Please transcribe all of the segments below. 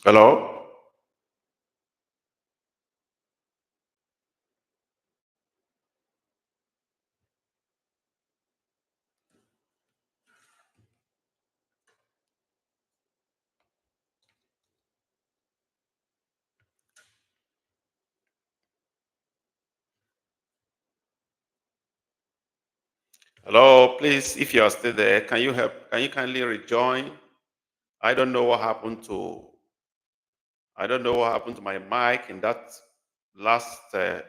Hello? Hello, please, if you are still there, can you help? Can you kindly rejoin? I don't know what happened to I don't know what happened to my mic in that last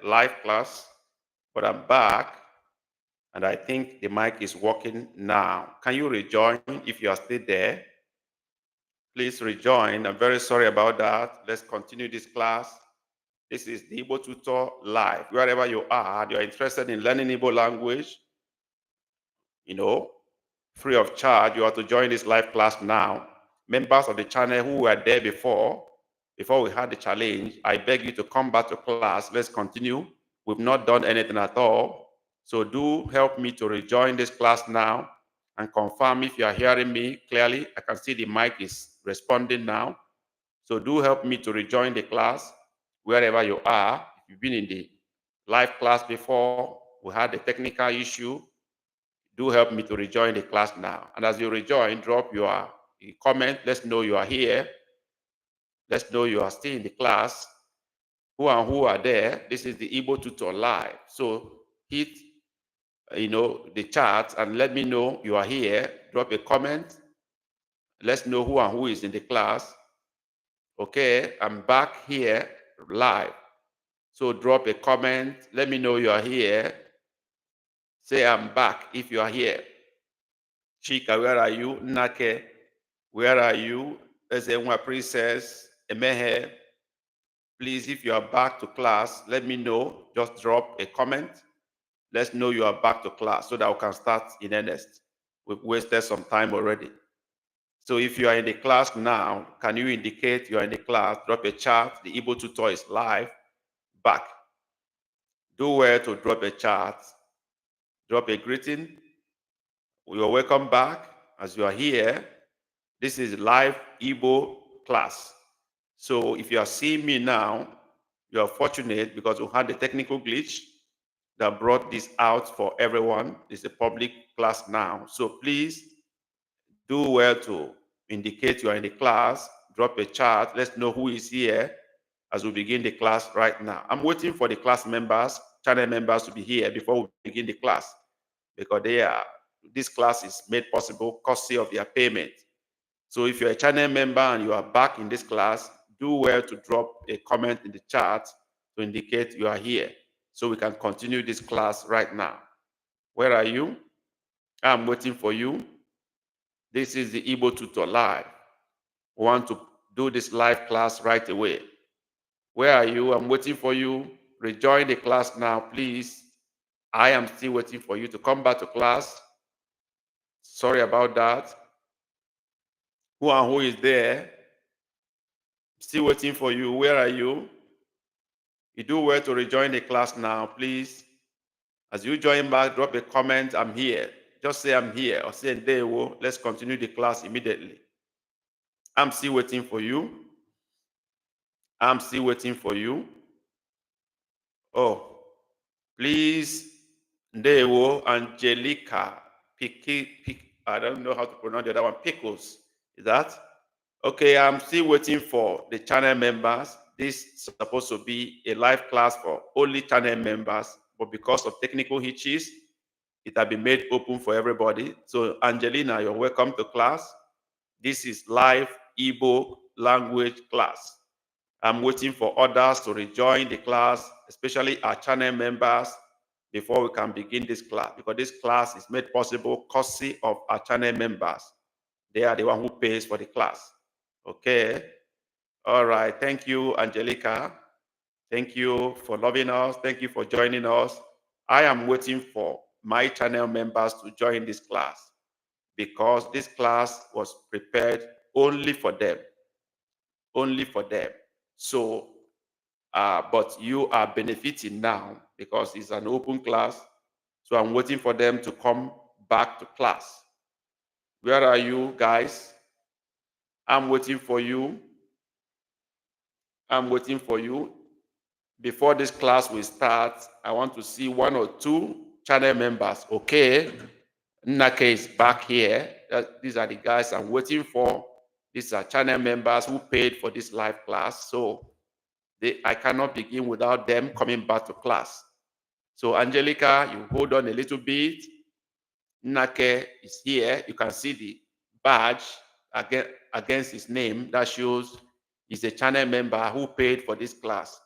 live class, but I'm back and I think the mic is working now. Can you rejoin if you are still there? Please rejoin. I'm very sorry about that. Let's continue this class. This is the Igbo Tutor Live. Wherever you are interested in learning Igbo language, free of charge. You are to join this live class now. Members of the channel who were there before we had the challenge, I beg you to come back to class. Let's continue. We've not done anything at all. So do help me to rejoin this class now and confirm if you are hearing me clearly. I can see the mic is responding now. So do help me to rejoin the class wherever you are. If you've been in the live class before, we had a technical issue. Do help me to rejoin the class now. And as you rejoin, drop your comment. Let's know you are here. Let's know you are still in the class. Who are there? This is the Igbo Tutor Live. So hit, the chat and let me know you are here. Drop a comment. Let's know who is in the class. Okay, I'm back here live. So drop a comment. Let me know you are here. Say I'm back if you are here. Chika, where are you? Nake, where are you? Ezenwa Princess, Emehe. Please, if you are back to class, let me know. Just drop a comment. Let's know you are back to class so that we can start in earnest. We've wasted some time already. So if you are in the class now, can you indicate you are in the class? Drop a chat. The Igbo Tutor is live. Back. Do well to drop a chat. Drop a greeting. You are welcome back. As you are here, this is live Igbo class. So if you are seeing me now, you are fortunate because we had a technical glitch that brought this out for everyone. It's a public class now. So please do well to indicate you are in the class, drop a chat. Let's know who is here as we begin the class right now. I'm waiting for the class members, channel members to be here before we begin the class because this class is made possible courtesy of their payment. So if you're a channel member and you are back in this class, do well to drop a comment in the chat to indicate you are here so we can continue this class right now. Where are you? I'm waiting for you. This is the Igbo Tutor Live. We want to do this live class right away. Where are you? I'm waiting for you. Rejoin the class now, please. I am still waiting for you to come back to class. Sorry about that. Who is there? Still waiting for you. Where are you? You do well to rejoin the class now, please. As you join back, drop a comment, I'm here. Just say I'm here or say Ndewo. Let's continue the class immediately. I'm still waiting for you. I'm still waiting for you. Oh, please, Ndewo, Angelica, I don't know how to pronounce the other one, Pickles. Is that? Okay, I'm still waiting for the channel members. This is supposed to be a live class for only channel members, but because of technical hitches, it has been made open for everybody. So Angelina, you're welcome to class. This is live Igbo language class. I'm waiting for others to rejoin the class, especially our channel members, before we can begin this class, because this class is made possible courtesy of our channel members. They are the one who pays for the class. Okay. All right. Thank you, Angelica. Thank you for loving us. Thank you for joining us. I am waiting for my channel members to join this class because this class was prepared only for them. Only for them. So, but you are benefiting now because it's an open class. So I'm waiting for them to come back to class. Where are you guys? I'm waiting for you. I'm waiting for you. Before this class will start, I want to see 1 or 2 channel members. Okay, Nnake is back here. These are the guys I'm waiting for. These are channel members who paid for this live class. So I cannot begin without them coming back to class. So Angelica, you hold on a little bit. Nnake is here. You can see the badge against his name that shows he's a channel member who paid for this class.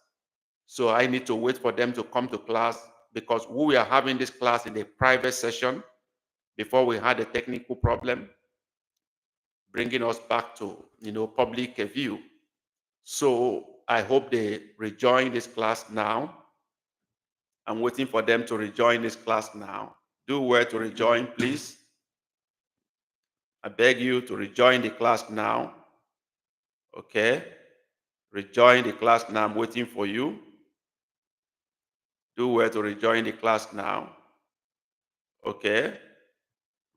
So I need to wait for them to come to class because we are having this class in a private session before we had a technical problem, bringing us back to public view. So I hope they rejoin this class now. I'm waiting for them to rejoin this class now. Do well to rejoin, please. I beg you to rejoin the class now. Okay? Rejoin the class now. I'm waiting for you. Do well to rejoin the class now. Okay?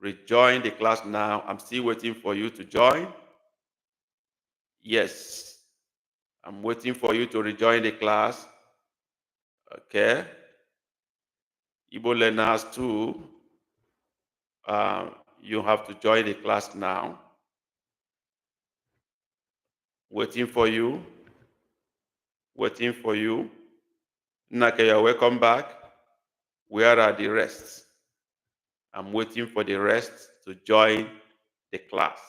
Rejoin the class now. I'm still waiting for you to join. Yes. I'm waiting for you to rejoin the class. Okay? Igbo learners too. You have to join the class now. Waiting for you. Waiting for you. Nnake, you're welcome back. Where are the rest? I'm waiting for the rest to join the class.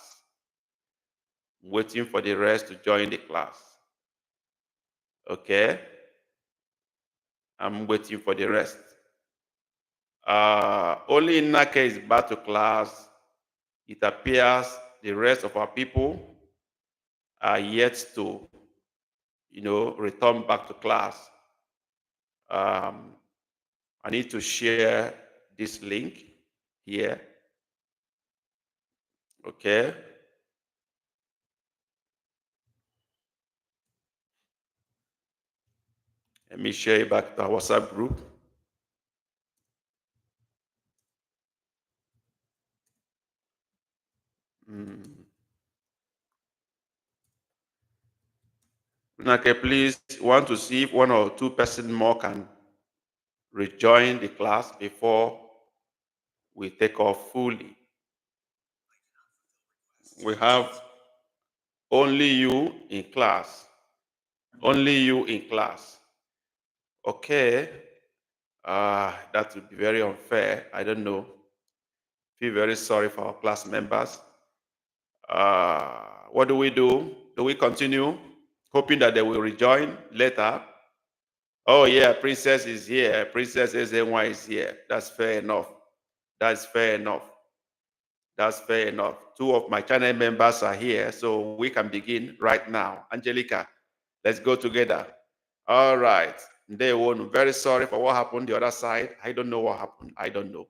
I'm waiting for the rest to join the class. Okay? I'm waiting for the rest. Only Nnake is back to class. It appears the rest of our people are yet to, return back to class. I need to share this link here. Okay. Let me share it back to our WhatsApp group. Okay, please want to see if 1 or 2 persons more can rejoin the class before we take off fully. We have only you in class. Only you in class. Okay. That would be very unfair. I don't know. Feel very sorry for our class members. What do we do? Do we continue, hoping that they will rejoin later? Oh yeah, Princess is here. Princess SNY is here. That's fair enough. That's fair enough. That's fair enough. 2 of my channel members are here, so we can begin right now. Angelica, let's go together. All right. They were very sorry for what happened the other side. I don't know what happened. I don't know.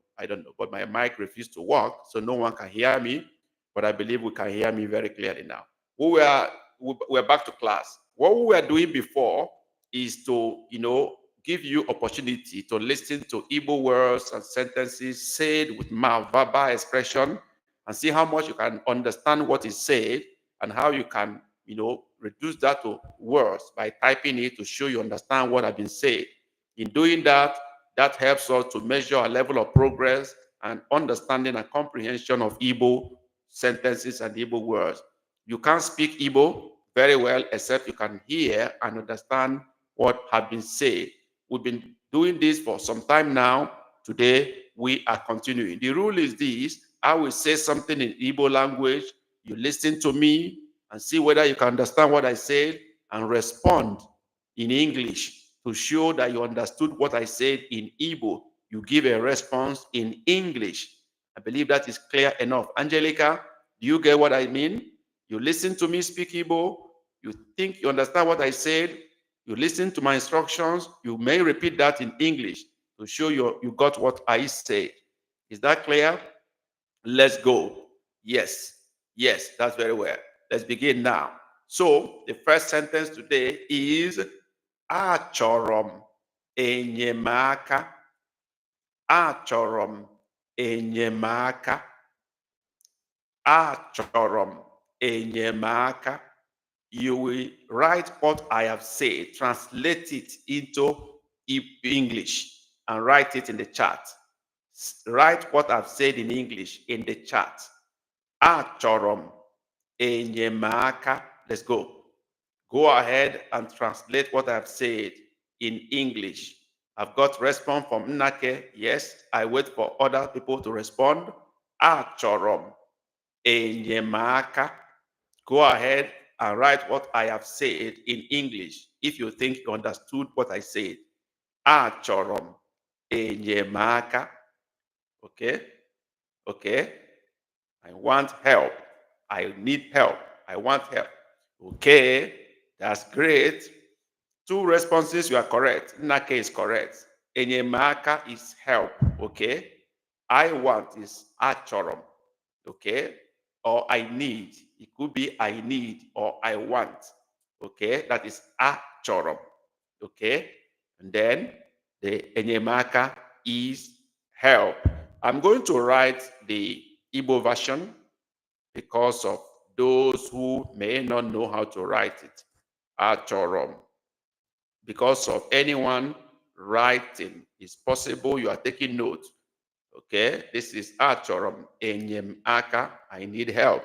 But my mic refused to work, so no one can hear me. But I believe we can hear me very clearly now. We're back to class. What we were doing before is to, give you opportunity to listen to Igbo words and sentences said with verbal expression and see how much you can understand what is said and how you can, reduce that to words by typing it to show you understand what has been said. In doing that, that helps us to measure our level of progress and understanding and comprehension of Igbo sentences and Igbo words. You can't speak Igbo very well except you can hear and understand what has been said. We've been doing this for some time now. Today, we are continuing. The rule is this: I will say something in Igbo language. You listen to me and see whether you can understand what I said and respond in English to show that you understood what I said in Igbo. You give a response in English. I believe that is clear enough. Angelica, do you get what I mean? You listen to me speak Igbo. You think you understand what I said. You listen to my instructions. You may repeat that in English to show you got what I said. Is that clear? Let's go. Yes. Yes, that's very well. Let's begin now. So the first sentence today is Achorom enyemaka. Achorom enyemaka. Achorom enyemaka. you will write what I have said, translate it into English, and write it in the chat. Write what I've said in English in the chat. Achọrọ m enyemaka. Let's go. Go ahead and translate what I've said in English. I've got response from Nnake. Yes, I wait for other people to respond. Achọrọ m enyemaka. Go ahead and write what I have said in English if you think you understood what I said. Achọrọ m enyemaka. Okay? Okay? I want help. I need help. I want help. Okay, that's great. 2 responses, you are correct. Nake is correct. Enyemaka is help. Okay? I want is achorom. Okay? Or I need. It could be I need or I want. Okay? That is achorom. Okay? And then the enyemaka is help. I'm going to write the Igbo version because of those who may not know how to write it. Achorom. Because of anyone writing, it's possible you are taking notes. Okay, this is Achorom Enyem Aka. I need help.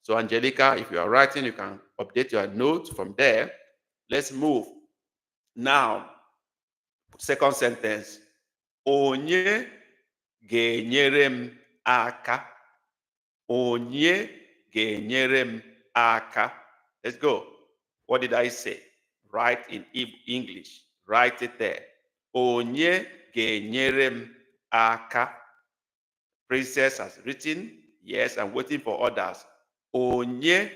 So, Angelica, if you are writing, you can update your notes from there. Let's move. Now, second sentence. Onye ga-enyere m aka. Onye ga-enyere m aka. Let's go. What did I say? Write in English. Write it there. Onye ga-enyere m aka. Princess has written. Yes, I'm waiting for others. Onye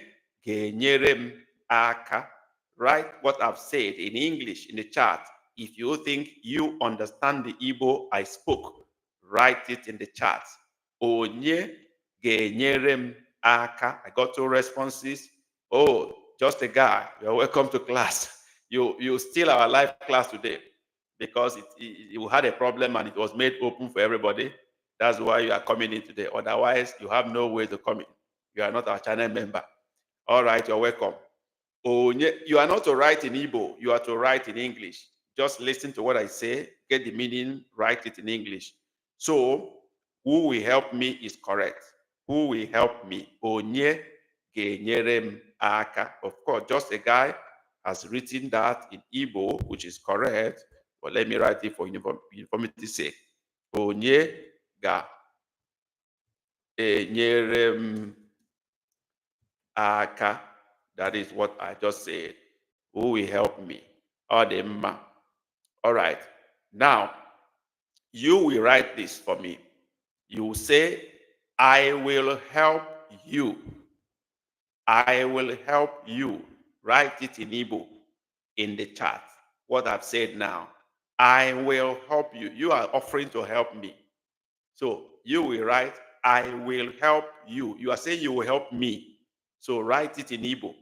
ga-enyere m aka. Write what I've said in English in the chat. If you think you understand the Igbo I spoke, write it in the chat. Onye ga-enyere m aka. I got 2 responses. Oh, just a guy. You're welcome to class. You steal our live class today because you had a problem and it was made open for everybody. That's why you are coming in today. Otherwise, you have no way to come in. You are not our channel member. All right, you're welcome. You are not to write in Igbo. You are to write in English. Just listen to what I say, get the meaning, write it in English. So, who will help me is correct. Who will help me? Onye ga-enyere m aka. Of course, just a guy has written that in Igbo, which is correct. But let me write it for uniformity's sake. Onye ga-enyere m aka. That is what I just said. Who will help me? Odemma. All right. Now, you will write this for me. You will say, I will help you. I will help you. Write it in Igbo in the chat. What I've said now. I will help you. You are offering to help me. So you will write, I will help you. You are saying you will help me. So write it in Igbo.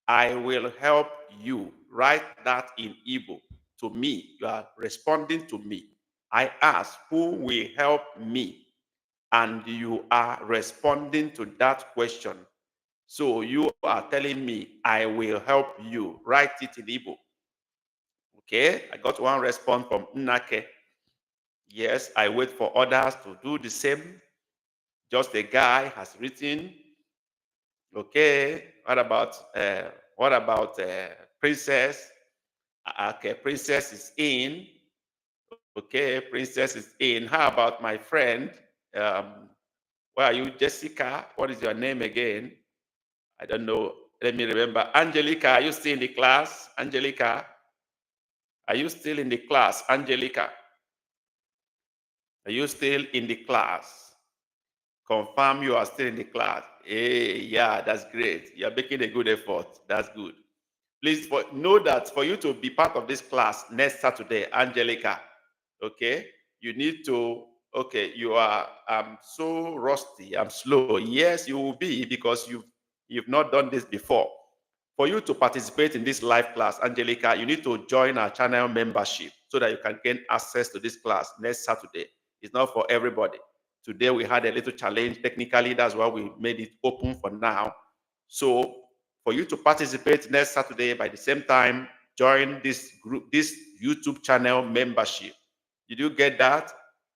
I will help you. Write that in Igbo to me. You are responding to me. I ask, who will help me? And you are responding to that question. So you are telling me, I will help you. Write it in Igbo. Okay, I got 1 response from Nnake. Yes, I wait for others to do the same. Just a guy has written. Okay, what about Princess? Okay, Princess is in. Okay, Princess is in. How about my friend? Where are you, Jessica? What is your name again? I don't know. Let me remember. Angelica, are you still in the class? Angelica, are you still in the class? Angelica, are you still in the class? Confirm you are still in the class. Hey, yeah, that's great. You're making a good effort. That's good. Please know that for you to be part of this class next Saturday, Angelica, okay, you need to, okay, you are, I'm so rusty, I'm slow. Yes, you will be because you've not done this before. For you to participate in this live class, Angelica, you need to join our channel membership so that you can gain access to this class next Saturday. It's not for everybody. Today we had a little challenge technically. That's why we made it open for now. So for you to participate next Saturday by the same time, join this group, this YouTube channel membership. Did you get that,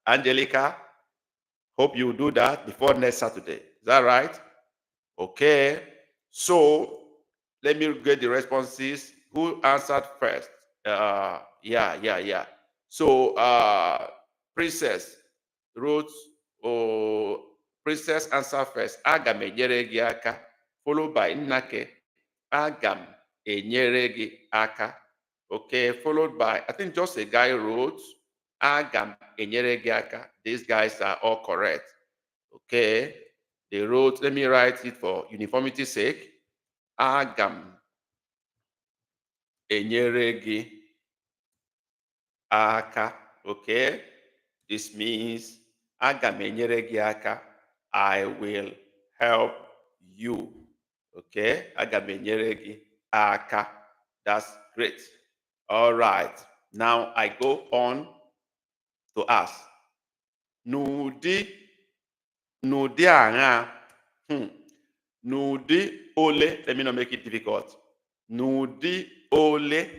Angelica? Hope you do that before next Saturday. Is that right? Okay. So let me get the responses. Who answered first? Yeah. So Princess wrote, oh, Princess answer first. Aga m enyere gị aka. Followed by Nnake. Aga m enyere gị aka. Okay. Followed by, I think just a guy wrote, Aga m enyere gị aka. These guys are all correct. Okay. They wrote, let me write it for uniformity's sake. Aga m enyere gị aka. Okay. This means aga m enyere gị aka. I will help you. Okay. Aga m enyere gị aka. That's great. All right. Now I go on to ask. N'ụdị aṅaa? N'ụdị ole? Let me not make it difficult. N'ụdị ole?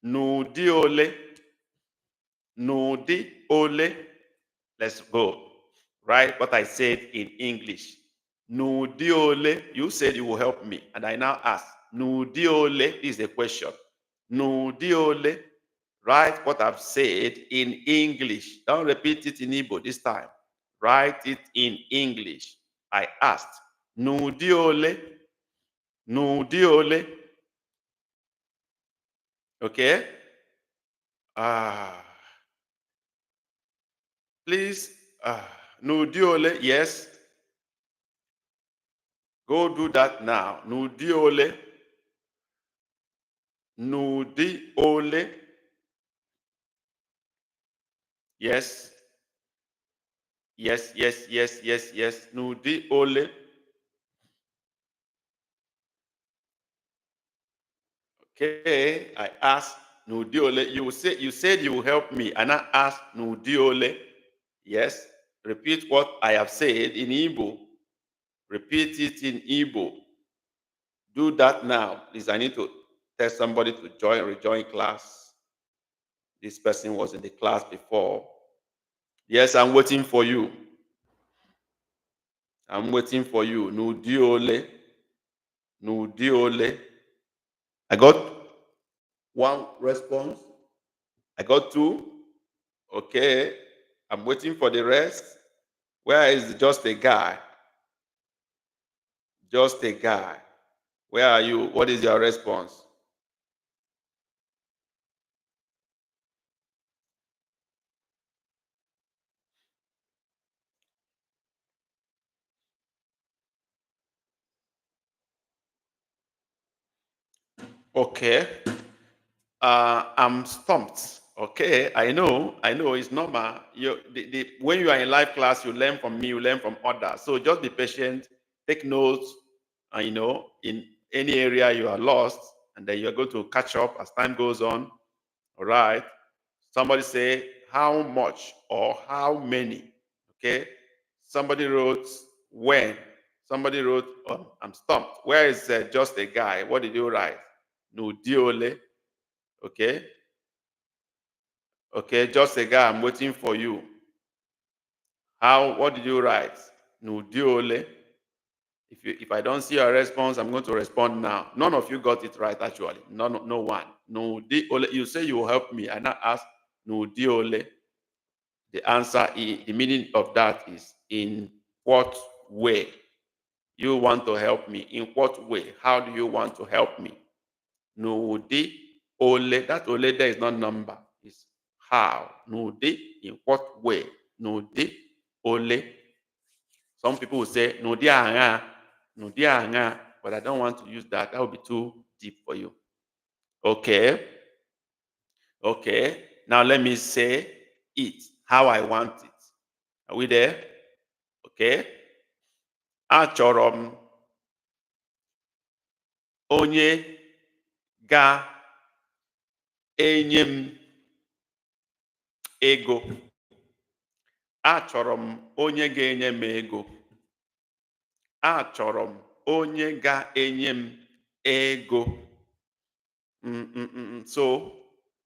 N'ụdị ole? N'ụdị ole? Let's go. Right? What I said in English. N'ụdị ole? You said you will help me. And I now ask. N'ụdị ole? This is a question. N'ụdị ole? Write what I've said in English. Don't repeat it in Igbo this time. Write it in English. I asked. N'ụdị ole? N'ụdị ole? Okay? Please, n'ụdị ole? Yes. Go do that now. N'ụdị ole? N'ụdị ole? Yes. Yes. N'ụdị ole? Okay, I asked n'ụdị ole. You said you will help me, and I asked n'ụdị ole. Yes. Repeat what I have said in Igbo. Repeat it in Igbo. Do that now. Please, I need to tell somebody to rejoin class. This person was in the class before. Yes, I'm waiting for you. I'm waiting for you. N'ụdị ole? N'ụdị ole? I got one response. I got two. Okay. I'm waiting for the rest. Where is just a guy? Just a guy. Where are you? What is your response? Okay. I'm stumped. Okay, I know it's normal. When you are in live class, you learn from me, you learn from others. So just be patient, take notes, and in any area you are lost, and then you're going to catch up as time goes on. All right. Somebody say how much or how many. Okay. Somebody wrote when. Somebody wrote, oh, I'm stumped. Where is just a guy? What did you write? N'ụdị ole. Okay. Okay, just a guy, I'm waiting for you. What did you write? N'ụdị ole. If I don't see a response, I'm going to respond now. None of you got it right, actually. No one. N'ụdị ole. You say you will help me, and I ask n'ụdị ole. The answer is, the meaning of that is in what way you want to help me. In what way? How do you want to help me? N'ụdị ole. That ole there is not number. It's how. N'ụdị, in what way? N'ụdị ole. Some people will say n'ụdị aṅaa. N'ụdị aṅaa. But I don't want to use that. That would be too deep for you. Okay. Okay. Now let me say it how I want it. Are we there? Okay. Achọrọ m onye ga-enye m ego. Achọrọ m onye ga-enye m ego. Achọrọ m onye ga-enye m ego. So,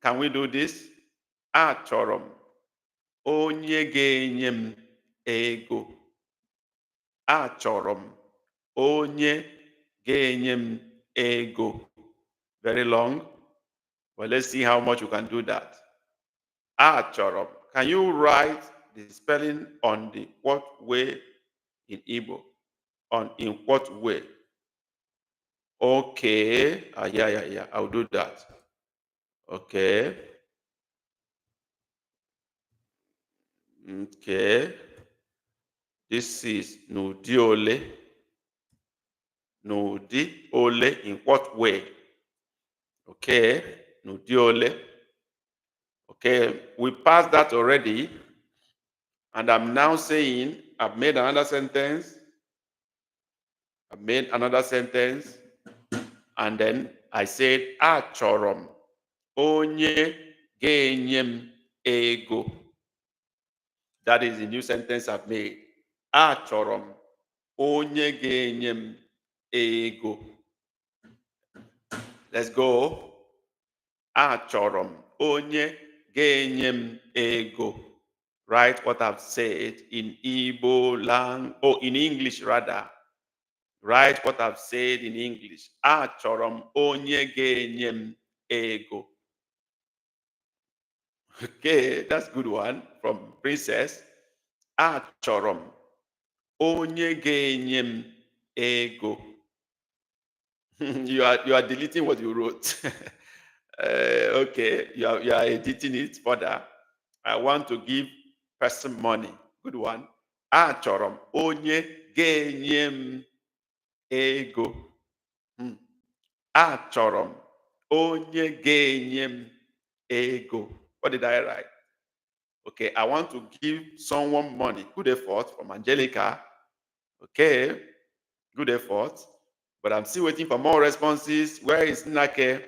can we do this? Achọrọ m onye ga-enye m ego. Achọrọ m onye ga-enye m ego. Very long, but let's see how much you can do that. Achọrọ m. Can you write the spelling on the what way in Igbo? In what way? Okay. Yeah. I'll do that. Okay. Okay. This is n'ụdị ole. N'ụdị ole, in what way? Okay. N'ụdị ole. Okay. We passed that already. And I'm now saying, I've made another sentence. And then I said, achọrọ m onye ga-enye m ego. That is the new sentence I've made. Achọrọ m onye ga-enye m ego. Let's go. Achọrọ m onye ga-enye m ego. Write what I've said in Igbo language, in English rather. Write what I've said in English. Achọrọ m onye ga-enye m ego. Okay, that's a good one from Princess. Achọrọ m onye ga-enye m ego. You are deleting what you wrote. Okay, you are editing it further. I want to give person money. Good one. Achọrọ m onye ga-enye m ego. Achọrọ m onye ga-enye m ego. What did I write? Okay, I want to give someone money. Good effort from Angelica. Okay, good effort. But I'm still waiting for more responses. Where is Nake?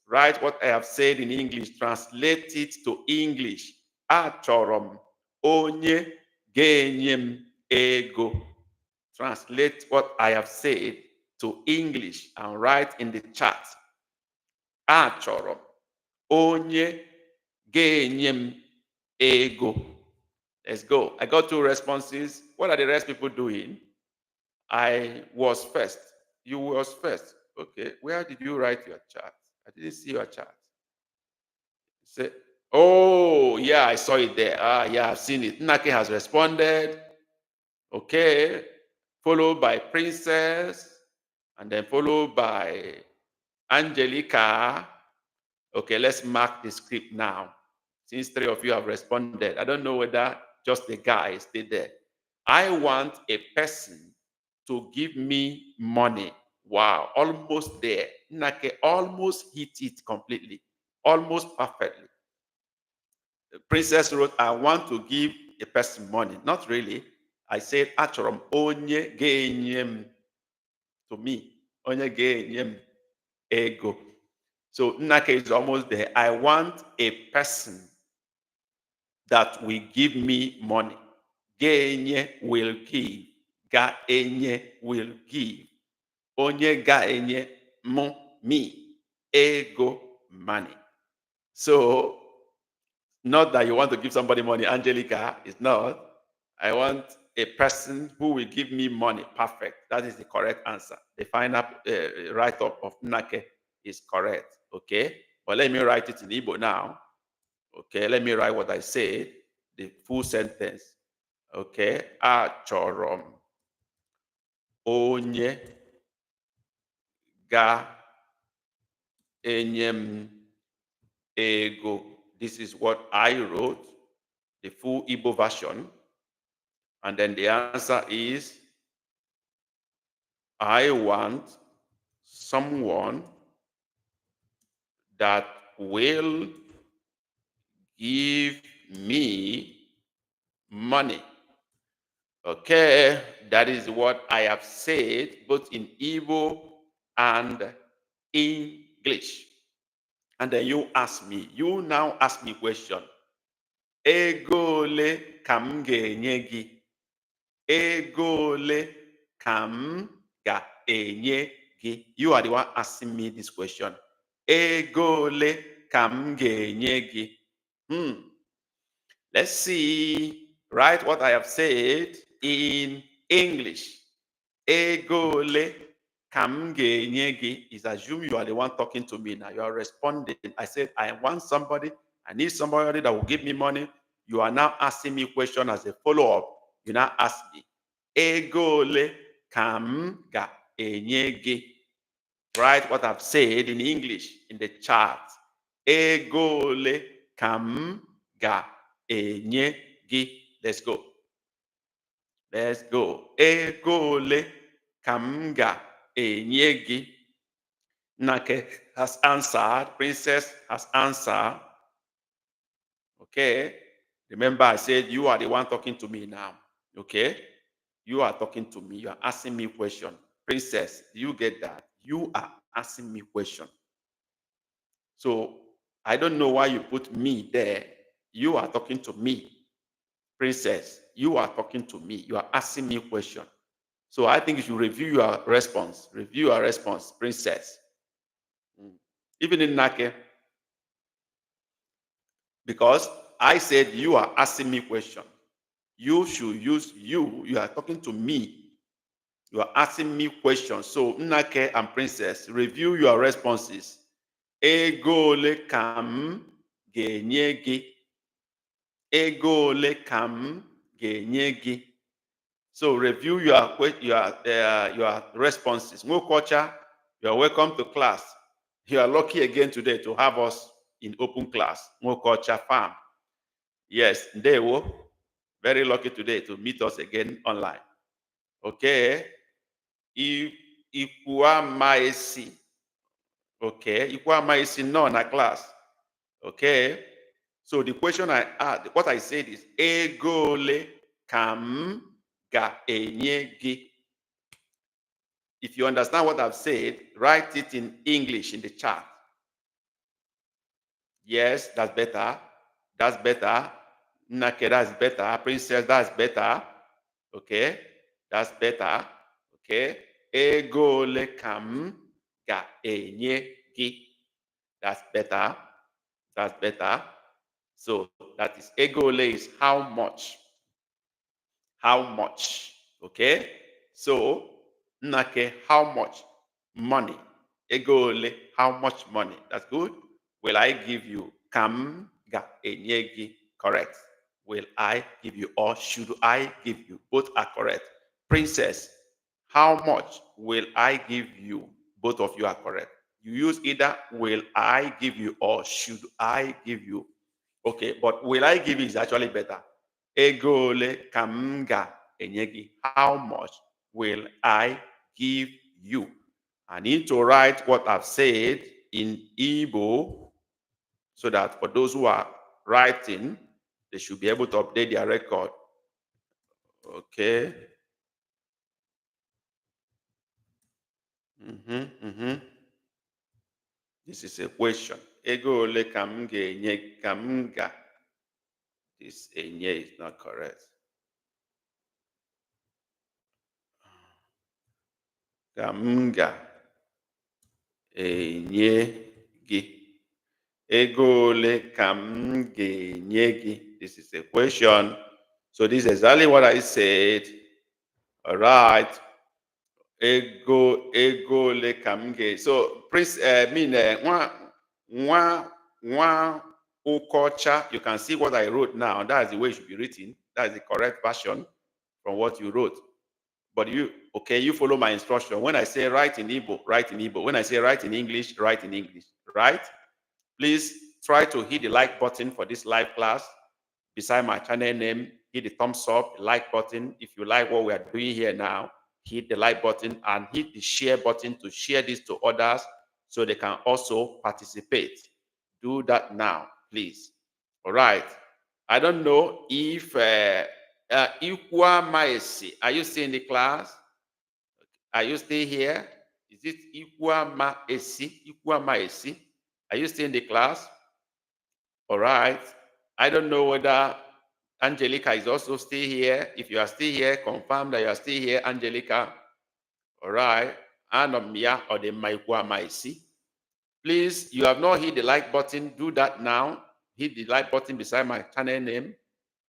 Write what I have said in English. Translate it to English. Achọrọ m onye ga-enye m ego. Translate what I have said to English and write in the chat. Achọrọ m onye ga-enye m ego. Let's go. I got 2 responses. What are the rest people doing? I was first. You was first. Okay. Where did you write your chat? I didn't see your chat. Say, oh, yeah, I saw it there. Yeah, I've seen it. Nake has responded. Okay. Followed by Princess. And then followed by Angelica. Okay, let's mark the script now. Since 3 of you have responded, I don't know whether just the guy stayed there. I want a person to give me money. Wow, almost there. Nake almost hit it completely, almost perfectly. The Princess wrote, I want to give a person money. Not really. I said, Achorom, onye genyem to me. Onye genyem ego. So Nake is almost there. I want a person that will give me money. Genye will give. Gaenye will give. Onye gaenye mo me. Ego money. So, not that you want to give somebody money, Angelica. It's not. I want a person who will give me money. Perfect. That is the correct answer. The final write-up of Nake is correct. Okay. But let me write it in Igbo now. Okay. Let me write what I said. The full sentence. Okay. Achọrọ m onye ga-enye m ego. This is what I wrote, the full Igbo version. And then the answer is, I want someone that will give me money. Okay, that is what I have said, both in Igbo and English. And then you now ask me question. Ego ole ka m ga-enye gị? Ego ole ka m enye gi. You are the one asking me this question. Ego ole ka m ga-enye gi? Let's see. Write what I have said in English. Ego ole ka m ga-enye gi is assume you are the one talking to me now. You are responding. I said, I want somebody. I need somebody that will give me money. You are now asking me question as a follow-up. You now ask me, ego ole ka m ga-enye gi? Write what I've said in English in the chat. Ego ole ka m ga-enye gi? Let's go. Let's go. Ego ole ka m ga-enye gi? Nake has answered. Princess has answered. Okay. Remember, I said you are the one talking to me now. Okay. You are talking to me. You are asking me question. Princess, do you get that? You are asking me question. So I don't know why you put me there. You are talking to me. Princess, you are talking to me. You are asking me question. So I think you should review your response. Review your response, princess. Even in Nake, because I said you are asking me question. You should use you. You are talking to me. You are asking me questions. So Nake and princess, review your responses. Ego ole ka m ga-enye gị? Ego ole ka m ga-enye gị? So review your responses. Nwokocha, you are welcome to class. You are lucky again today to have us in open class. Nwokocha farm. Yes, Ndewo. Very lucky today to meet us again online. Okay. Ikwuamaisi. Okay. Ikwuamaisi no na class. Okay. So the question I asked, what I said is, ego ole ka m ga-enye gị? If you understand what I've said, write it in English in the chat. Yes, that's better. That's better. Nake, that's better. Princess, that's better. Okay, that's better. Okay. Ego ole ka m ga-enye gị? That's better. That's better. So that is ego ole is how much. How much? Okay. So Nake, how much money? Ego ole, how much money? That's good. Will I give you? Kam ga enye gi. Correct. Will I give you or should I give you? Both are correct. Princess, how much will I give you? Both of you are correct. You use either will I give you or should I give you. Okay, but will I give you is actually better. Ego ole ka m ga-enye gị? How much will I give you? I need to write what I've said in Igbo so that for those who are writing, they should be able to update their record. Okay. This is a question. Ego ole ka m ga-enye ka m ga. This enye is not correct. Ka m ga-enye gị. Ego ole ka m ga-enye gị? This is a question. So this is exactly what I said. All right. Ego ole ka m ga. So Prince nwa Ukocha, you can see what I wrote now. That's the way it should be written. That's the correct version from what you wrote. But you follow my instruction. When I say write in Igbo, write in Igbo. When I say write in English, write in English. Right? Please try to hit the like button for this live class. Beside my channel name, hit the thumbs up, the like button. If you like what we are doing here now, hit the like button and hit the share button to share this to others so they can also participate. Do that now, please. All right. I don't know if Ikwuamaisi, are you still in the class? Are you still here? Is it Ikwuamaisi? Are you still in the class? All right. I don't know whether Angelica is also still here. If you are still here, confirm that you are still here, Angelica. All right. Anomia or the Maikwa Maisi. Please, you have not hit the like button. Do that now. Hit the like button beside my channel name,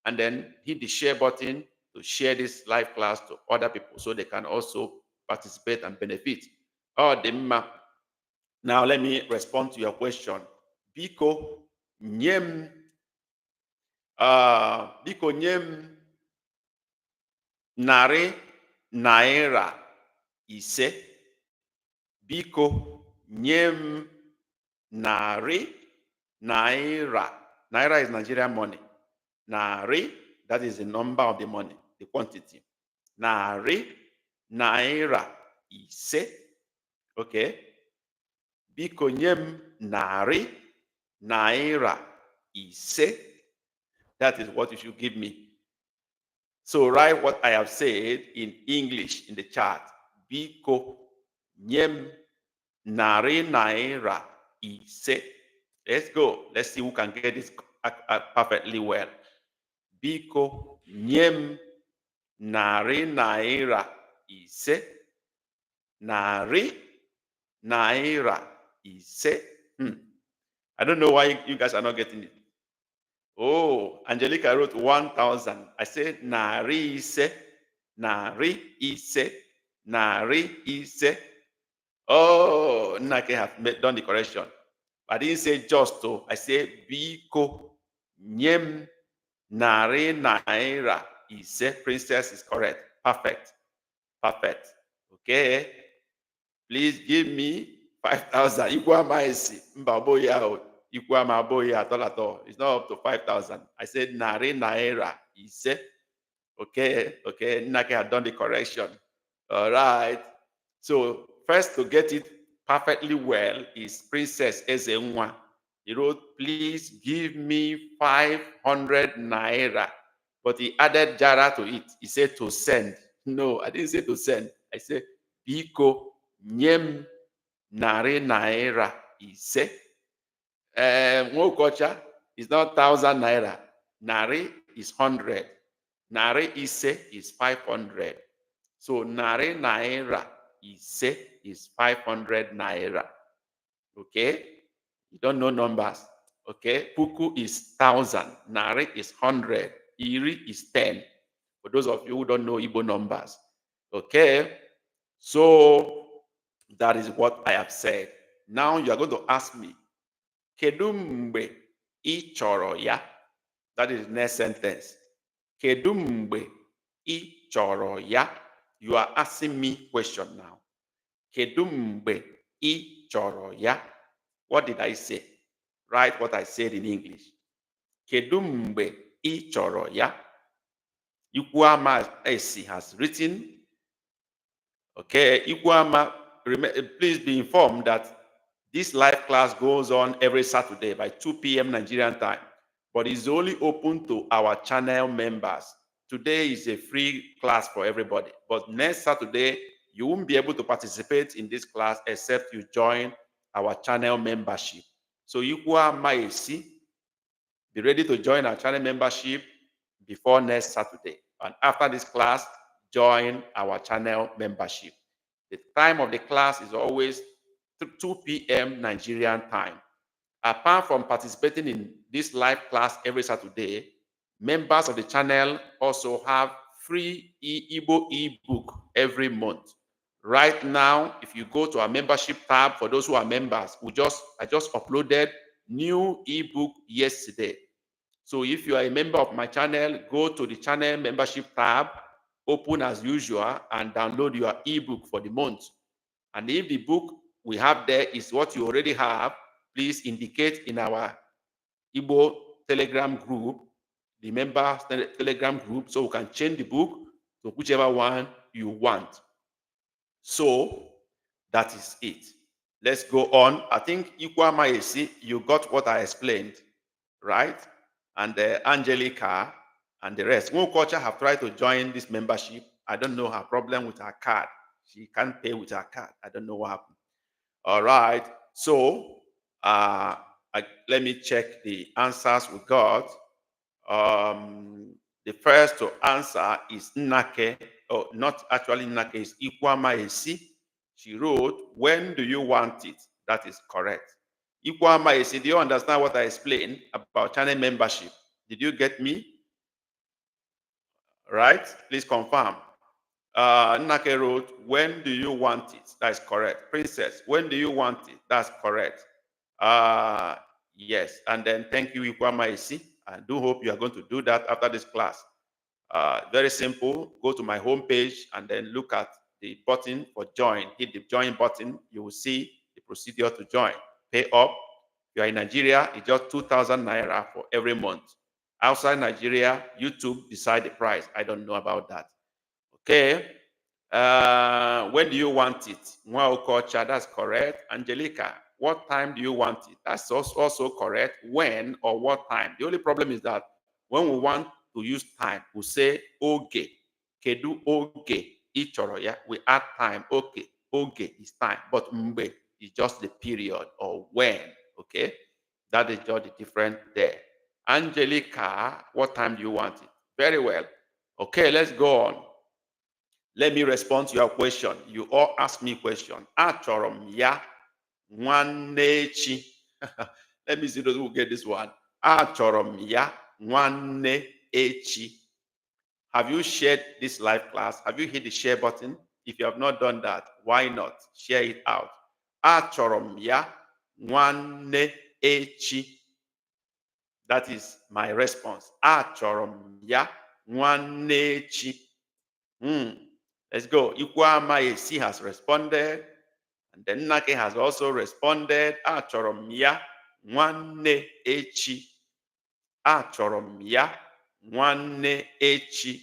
and then hit the share button to share this live class to other people so they can also participate and benefit. Oh, now let me respond to your question. Biko nyem narị naira ise. Biko nyem narị naira. Naira is Nigerian money. Narị, that is the number of the money, the quantity. Narị naira ise. Okay. Biko nyem narị naira ise. That is what you should give me. So write what I have said in English in the chat. Biko nyem narị naira ise. Let's go. Let's see who can get this perfectly well. Biko nyem narị naira ise. Narị naira ise. I don't know why you guys are not getting it. Oh, Angelica wrote 1,000. I said narị ise. Narị ise. Narị ise. Oh, Nake have done the correction. I didn't say just to. I said biko nyem narị naira ise. Princess is correct. Perfect. Perfect. Okay. Please give me 5,000. It's not up to 5,000. I said narị naira ise. Okay. Okay. Nake had done the correction. All right. So first to get it perfectly well is Princess Ezenwa. He wrote, please give me 500 naira. But he added jara to it. He said to send. No, I didn't say to send. I said, biko nyem narị naira ise. Nwokocha is not 1,000 naira. Narị is 100. Narị ise is 500. So narị naira ise is 500 naira. Okay? You don't know numbers. Okay? Puku is 1,000. Narị is 100. Iri is 10. For those of you who don't know Igbo numbers. Okay? So that is what I have said. Now you are going to ask me, kedu mgbe ị chọrọ ya? That is the next sentence. Kedu mgbe ị chọrọ ya? You are asking me question now. Kedu mgbe ị chọrọ ya? What did I say? Write what I said in English. Kedu mgbe ị chọrọ ya? Ikwuama Esi has written. Okay, Ikwuama, please be informed that this live class goes on every Saturday by 2 p.m. Nigerian time, but it's only open to our channel members. Today is a free class for everybody, but next Saturday, you won't be able to participate in this class except you join our channel membership. So Ikwuama, be ready to join our channel membership before next Saturday. And after this class, join our channel membership. The time of the class is always 2 p.m. Nigerian time. Apart from participating in this live class every Saturday, members of the channel also have free Igbo ebook every month. Right now, if you go to our membership tab, for those who are members, I just uploaded new ebook yesterday. So if you are a member of my channel, go to the channel membership tab, open as usual, and download your ebook for the month. And if the book we have there is what you already have, please indicate in our Igbo Telegram group, the members Telegram group, so we can change the book to whichever one you want. So that is it. Let's go on. I think Ikwuama Esi, you got what I explained, right? And Angelica and the rest. Nwokocha have tried to join this membership. I don't know her problem with her card. She can't pay with her card. I don't know what happened. All right. So let me check the answers we got. The first to answer is Nake. Oh, not actually Nake, is Ikwuama Esi. She wrote, when do you want it? That is correct. Ikwama is, do you understand what I explained about channel membership? Did you get me? Right? Please confirm. Nake wrote, when do you want it? That's correct. Princess, when do you want it? That's correct. Yes. And then thank you, Ikwama Isi. I do hope you are going to do that after this class. Very simple. Go to my homepage and then look at the button for join. Hit the join button. You will see the procedure to join. Pay up. If you are in Nigeria, it's just 2,000 naira for every month. Outside Nigeria, YouTube decide the price. I don't know about that. Okay. When do you want it? Culture, that's correct. Angelica, what time do you want it? That's also correct. When or what time? The only problem is that when we want to use time, we say oge. Kedu oge ichoro, yeah? We add time. Okay. Oge is time. But mbe is just the period or when. Okay. That is just the difference there. Angelica, what time do you want it? Very well. Okay, let's go on. Let me respond to your question. You all ask me question. Achorom ya nwanne. Let me see those who get this one. Achorom ya nwanne echi. Have you shared this live class? Have you hit the share button? If you have not done that, why not share it out? Achorom ya nwanne echi. That is my response. Achorom ya nwanne echi. Let's go. Ikwama Esi has responded. And then Nake has also responded. Achorom ya nwanne echi. Achorom ya nwanne echi.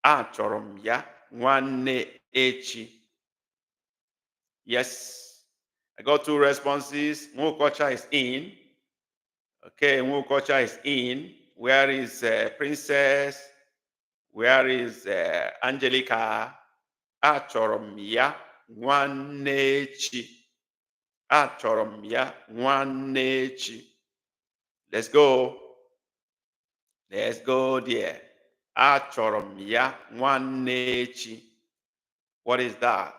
Achorom ya nwanne echi. Yes. I got two responses. Nwokocha is in. Okay, Nwokocha is in. Where is Princess? Where is Angelica? Achọrọ m ya nwanne echi. Achọrọ m ya nwanne echi. Let's go. Let's go there. Achọrọ m ya nwanne echi. What is that?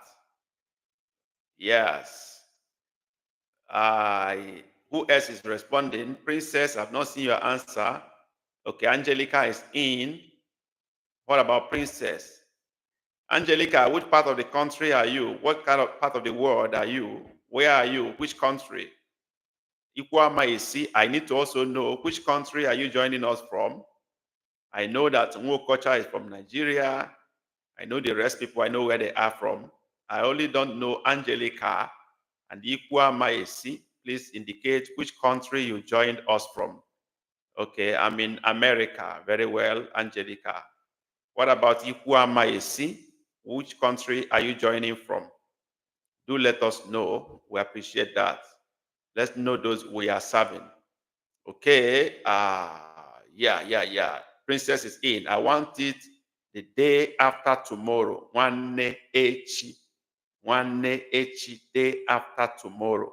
Yes. Who else is responding? Princess, I've not seen your answer. Okay, Angelica is in. What about Princess? Angelica, which part of the country are you? What kind of part of the world are you? Where are you? Which country? Ikwama Isi, I need to also know which country are you joining us from? I know that Nwokocha is from Nigeria. I know the rest people, I know where they are from. I only don't know Angelica and Ikwama Isi. Please indicate which country you joined us from. Okay, I'm in America. Very well, Angelica. What about Ikwama Isi? Which country are you joining from? Do let us know. We appreciate that. Let's know those we are serving. Okay. Yeah. Princess is in. I want it the day after tomorrow. Nwanne echi. Nwanne echi, day after tomorrow.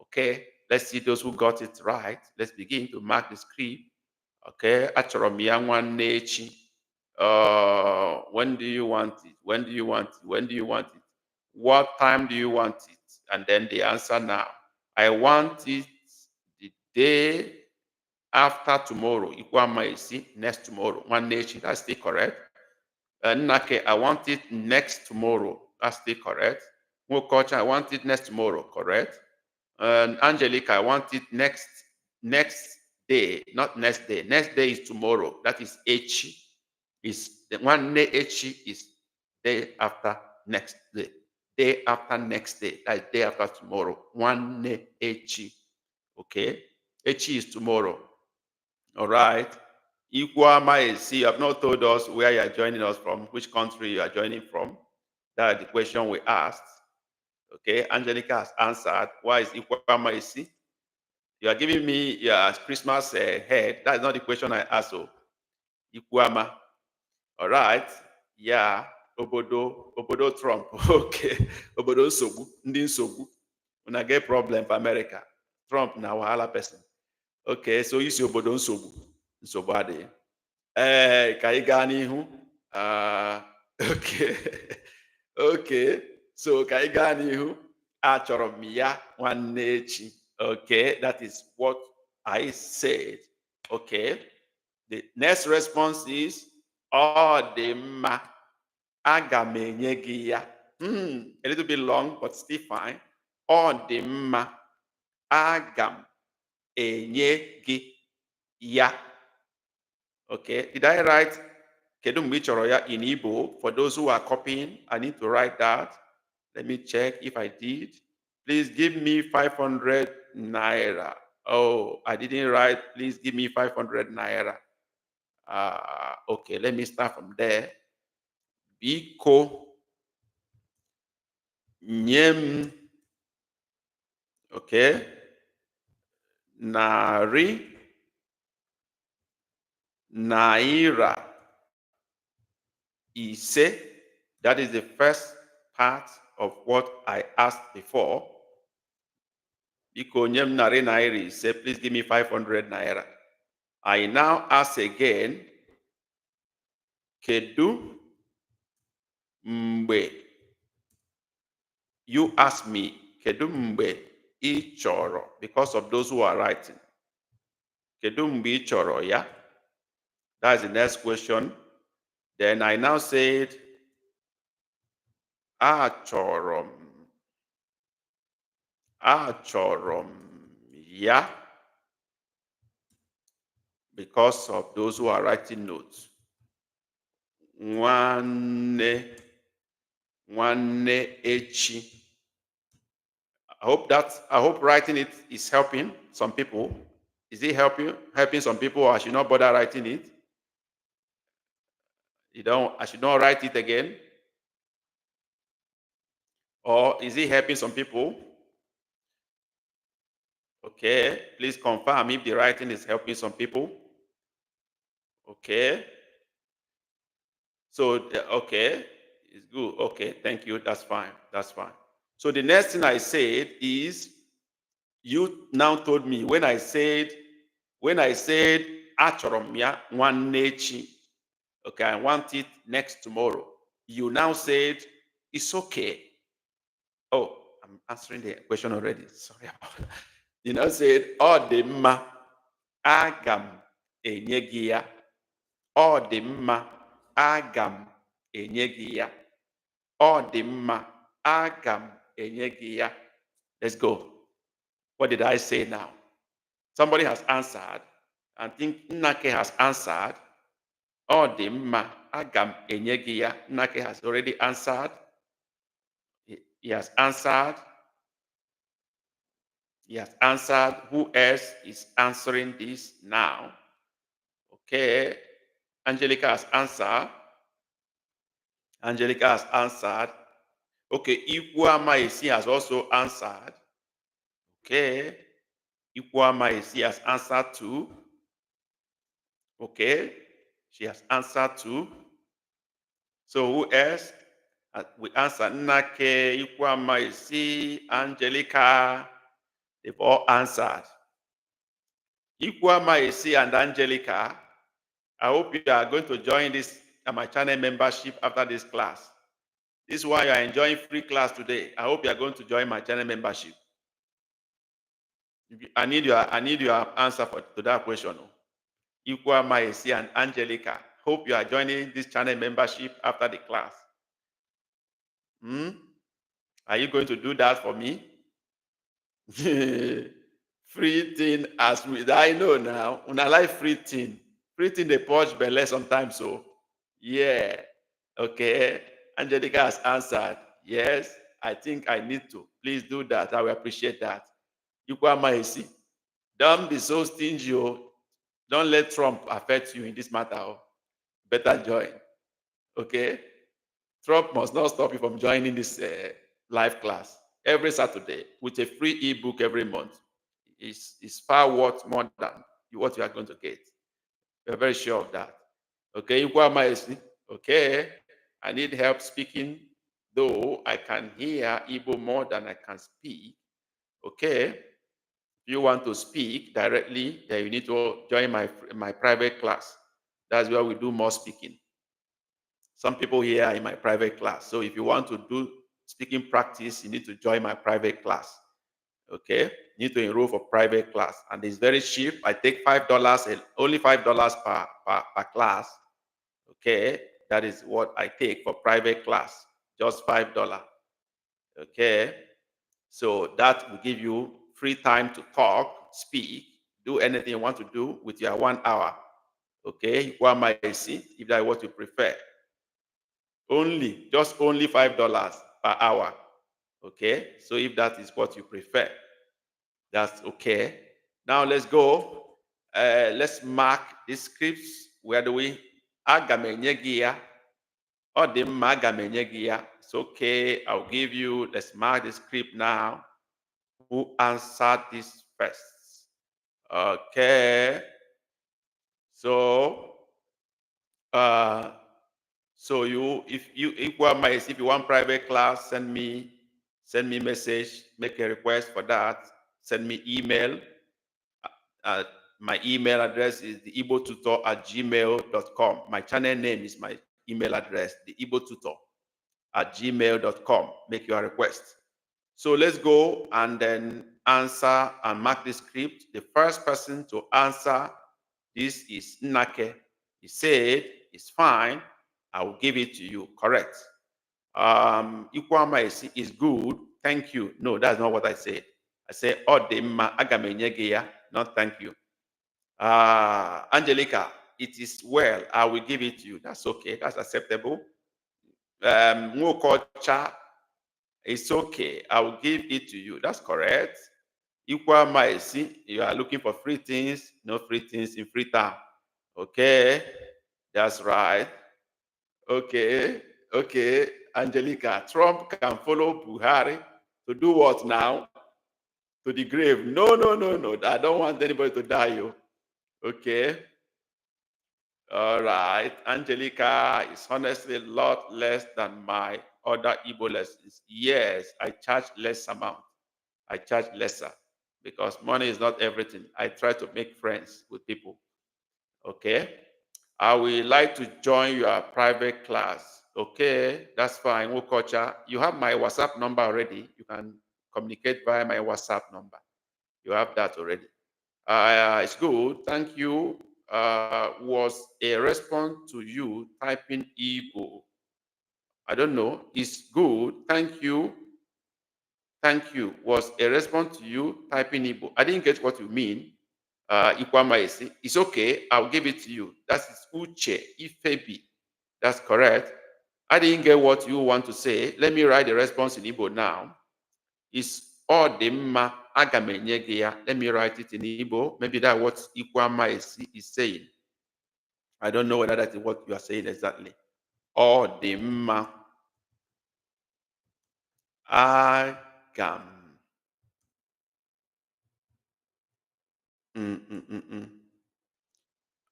Okay. Let's see those who got it right. Let's begin to mark the script. Okay. Achọrọ m ya nwanne echi. When do you want it? When do you want it? When do you want it? What time do you want it? And then the answer now. I want it the day after tomorrow. Ikwama Isi, next tomorrow. One nation, that's still correct. Nake, I want it next tomorrow. That's still correct. Nwokocha, I want it next tomorrow. Correct. And Angelica, I want it next day, not next day. Next day is tomorrow. That is Echi. Is the one Echi is day after next day. Day after next day. That is day after tomorrow. One Echi. Okay. Echi is tomorrow. All right. Ikwama Esi, you have not told us where you are joining us from, which country you are joining from. That is the question we asked. Okay, Angelica has answered. Why is Ikwama Esi? You are giving me your Christmas head. That is not the question I asked. So, Ikwama. All right. Yeah. Obodo Trump. Okay. Obodo Nsogbu. Ndị Nsogbu. When I get problem for America. Trump na wahala person. Okay, so isi obodo Nsogbu. Nsogbu adịghị. Ka anyị gaa n'ihu. Okay. Okay. So ka ị gaa n'ihu. Achọrọ m ya nwanne echi. Okay, that is what I said. Okay. The next response is ọ dị mma. Aga m enye gị ya. A little bit long, but still fine. Ọ dị mma. Aga m enye gị ya. Okay. Did I write kedu mgbe ị chọrọ ya in Igbo? For those who are copying, I need to write that. Let me check if I did. Please give me 500 naira. Oh, I didn't write. Please give me 500 naira. Okay, let me start from there. Biko nyem. Okay. Nari naira ise. That is the first part of what I asked before. Biko nyem nari naira ise. Please give me 500 naira. I now ask again. Kedu mgbe? You ask me, kedu mgbe ị chọrọ? Because of those who are writing. Kedu mgbe ị chọrọ ya? That's the next question. Then I now said, achọrọ m ya. Because of those who are writing notes. Nwanne echi. I hope writing it is helping some people. Is it helping some people, or I should not bother writing it? I should not write it again? Or is it helping some people? Okay, please confirm if the writing is helping some people. Okay. So, okay, it's good. Okay, thank you. That's fine. That's fine. So the next thing I said is, you now told me when I said achọrọ m ya nwanne echi. Okay, I want it next tomorrow. You now said it's okay. Oh, I'm answering the question already. Sorry about that. You now said ọ dị mma. Aga m enye gị ya. Ọ dị mma. Aga m enye gị ya. Ọ dị mma. Aga m enye gị ya. Let's go. What did I say now? Somebody has answered. I think Nnake has answered. Ọ dị mma. Aga m enye gị ya. Nnake has already answered. He has answered. He has answered. Who else is answering this now? Okay. Angelica has answered. Angelica has answered. Okay. Ikwuamaisi has also answered. Okay. Ikwuamaisi has answered too. Okay. She has answered too. So who else? We answered Nnake, Ikwuamaisi, Angelica. They've all answered. Ikwuamaisi and Angelica, I hope you are going to join this my channel membership after this class. This is why you are enjoying free class today. I hope you are going to join my channel membership. I need your answer to that question. Ikwuamaisi and Angelica, hope you are joining this channel membership after the class. Are you going to do that for me? Free thing as with I know now. When I like free thing they purge belly sometimes. So yeah. Okay. Angelica has answered. Yes, I think I need to. Please do that. I will appreciate that. Ikwuamaisi, don't be so stingy. Don't let Trump affect you in this matter. Better join. Okay. Trump must not stop you from joining this live class every Saturday with a free ebook every month. Is far worth more than what you are going to get. We're very sure of that. Okay, okay. I need help speaking, though I can hear Igbo more than I can speak. Okay. If you want to speak directly, then you need to join my private class. That's where we do more speaking. Some people here are in my private class. So if you want to speaking practice, you need to join my private class. Okay, you need to enroll for private class, and it's very cheap. I take $5, only $5 per class. Okay, that is what I take for private class, just $5. Okay, so that will give you free time to talk, speak, do anything you want to do with your 1 hour. Okay, if that is what you prefer. Just only $5 per hour. Okay, so if that is what you prefer, that's okay. Now let's go. Let's mark the scripts. Where do we? Aga m enye gị ya. Ọ dị mma, aga m enye gị ya. It's okay. I'll give you. Let's mark the script now. Who answered this first? Okay. So, if you want private class, send me message, make a request for that. Send me email. My email address is theigbotutor@gmail.com. My channel name is my email address, theigbotutor@gmail.com. Make your request. So let's go and then answer and mark the script. The first person to answer this is Nake. He said, it's fine. I will give it to you. Correct. Ikwama is good. Thank you. No, that's not what I said. I said, Odema agamenyegeya. Not thank you. Angelica, it is well. I will give it to you. That's okay. That's acceptable. Mokocha, it's okay. I will give it to you. That's correct. Ikwama, you are looking for free things. No free things in free time. Okay, that's right. Okay, Angelica, Trump can follow Buhari to do what now? To the grave. No. I don't want anybody to die. Okay. All right. Angelica is honestly a lot less than my other Igbo lessons. Yes, I charge less amount. I charge lesser because money is not everything. I try to make friends with people. Okay. I would like to join your private class. Okay, that's fine. Wokocha, you have my WhatsApp number already. You can communicate via my WhatsApp number. You have that already. It's good. Thank you. Was a response to you typing Igbo. I don't know. It's good. Thank you. Thank you. Was a response to you typing Igbo. I didn't get what you mean. It's okay. I'll give it to you. That's Uche Ifebi. That's correct. I didn't get what you want to say. Let me write the response in Igbo now. It's Odimma Agamenyegia. Let me write it in Igbo. Maybe that's what Ikwama is saying. I don't know whether that is what you are saying exactly. Odimma Agam.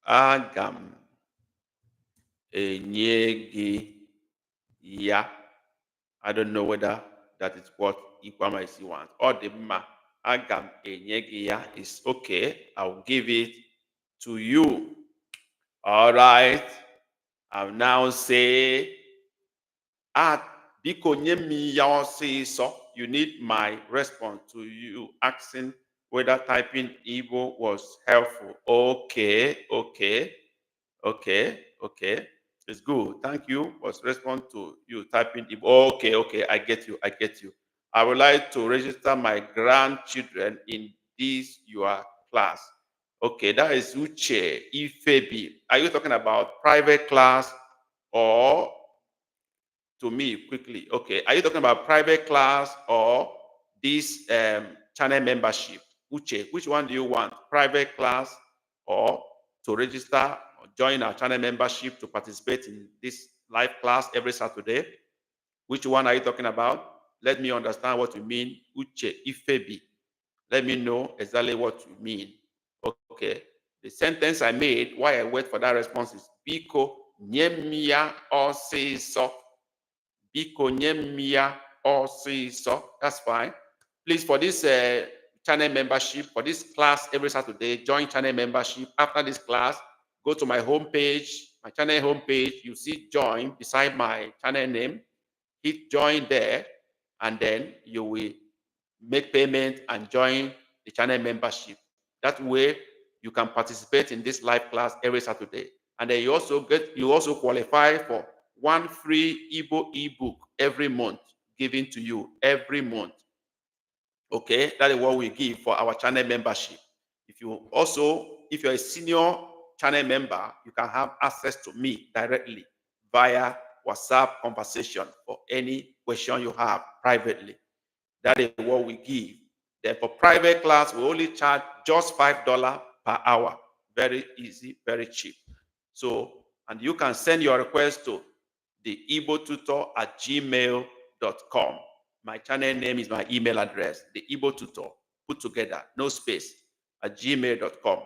Agam Enyegi Ya. I don't know whether that is what Ikwama wants. Odimma Agam Enyegi Ya is okay. I'll give it to you. All right. I'll now say, biko nye mi ya osiso. You need my response to you asking whether typing Igbo was helpful. Okay. It's good. Thank you. Was respond to you typing Igbo. Okay. I get you. I would like to register my grandchildren in this your class. Okay, that is Uche Ifebi. Are you talking about private class or to me quickly? Okay, are you talking about private class or this channel membership? Uche, which one do you want? Private class or to register or join our channel membership to participate in this live class every Saturday? Which one are you talking about? Let me understand what you mean. Uche Ifebi. Let me know exactly what you mean. Okay. The sentence I made while I wait for that response is Biko nyemia osiso. Biko nyemia osiso. That's fine. Please, for this channel membership, for this class every Saturday, join channel membership. After this class, go to my homepage, my channel homepage. You see join beside my channel name. Hit join there. and then you will make payment and join the channel membership. That way, you can participate in this live class every Saturday. And then you also qualify for one free Igbo ebook every month given to you every month. Okay, that is what we give for our channel membership. If you're a senior channel member, you can have access to me directly via WhatsApp conversation for any question you have privately. That is what we give. Then for private class, we only charge just $5 per hour. Very easy, very cheap. So, and you can send your request to theigbotutor@gmail.com. My channel name is my email address, the Igbo Tutor, put together, no space, @gmail.com.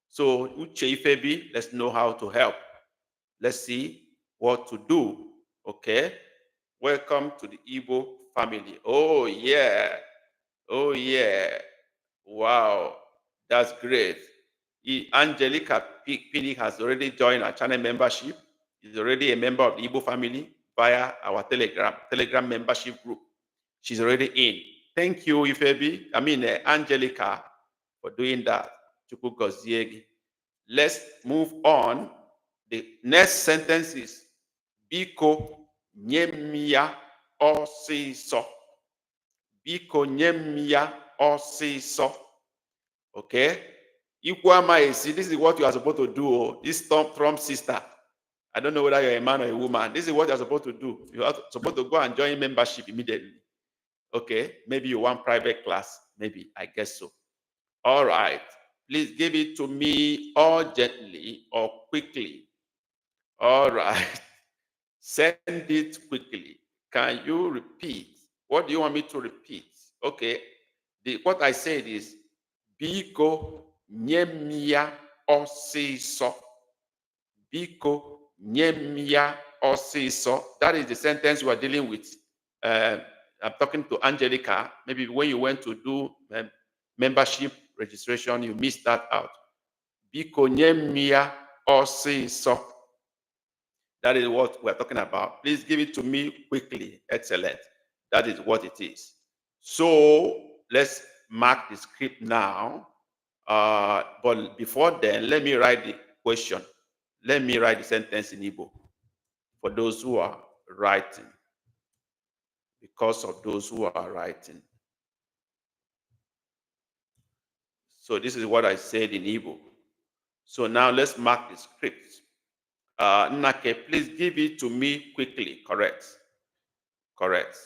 So, Uche Ifebi, let's know how to help. Let's see what to do. Okay. Welcome to the Igbo family. Oh, yeah. Oh, yeah. Wow. That's great. Angelica Pini has already joined our channel membership. She's already a member of the Igbo family via our Telegram membership group. She's already in. Thank you, Angelica, for doing that. Let's move on. The next sentence is Biko nyemia osiso. Biko nyemia osiso. Okay? This is what you are supposed to do. This Trump sister. I don't know whether you're a man or a woman. This is what you're supposed to do. You are supposed to go and join membership immediately. Okay? Maybe you want private class. Maybe. I guess so. All right. Please give it to me urgently or quickly. All right. Send it quickly. Can you repeat? What do you want me to repeat? Okay. What I said is Biko nyemia osiso. Biko nyemia osiso. That is the sentence we are dealing with. I'm talking to Angelica. Maybe when you went to do membership registration, you missed that out. Biko nyemia osiso. That is what we're talking about. Please give it to me quickly. Excellent. That is what it is. So let's mark the script now. But before then, let me write the question. Let me write the sentence in Igbo for those who are writing. Because of those who are writing. So this is what I said in Igbo. So now let's mark the script. Nake, please give it to me quickly. Correct. Correct.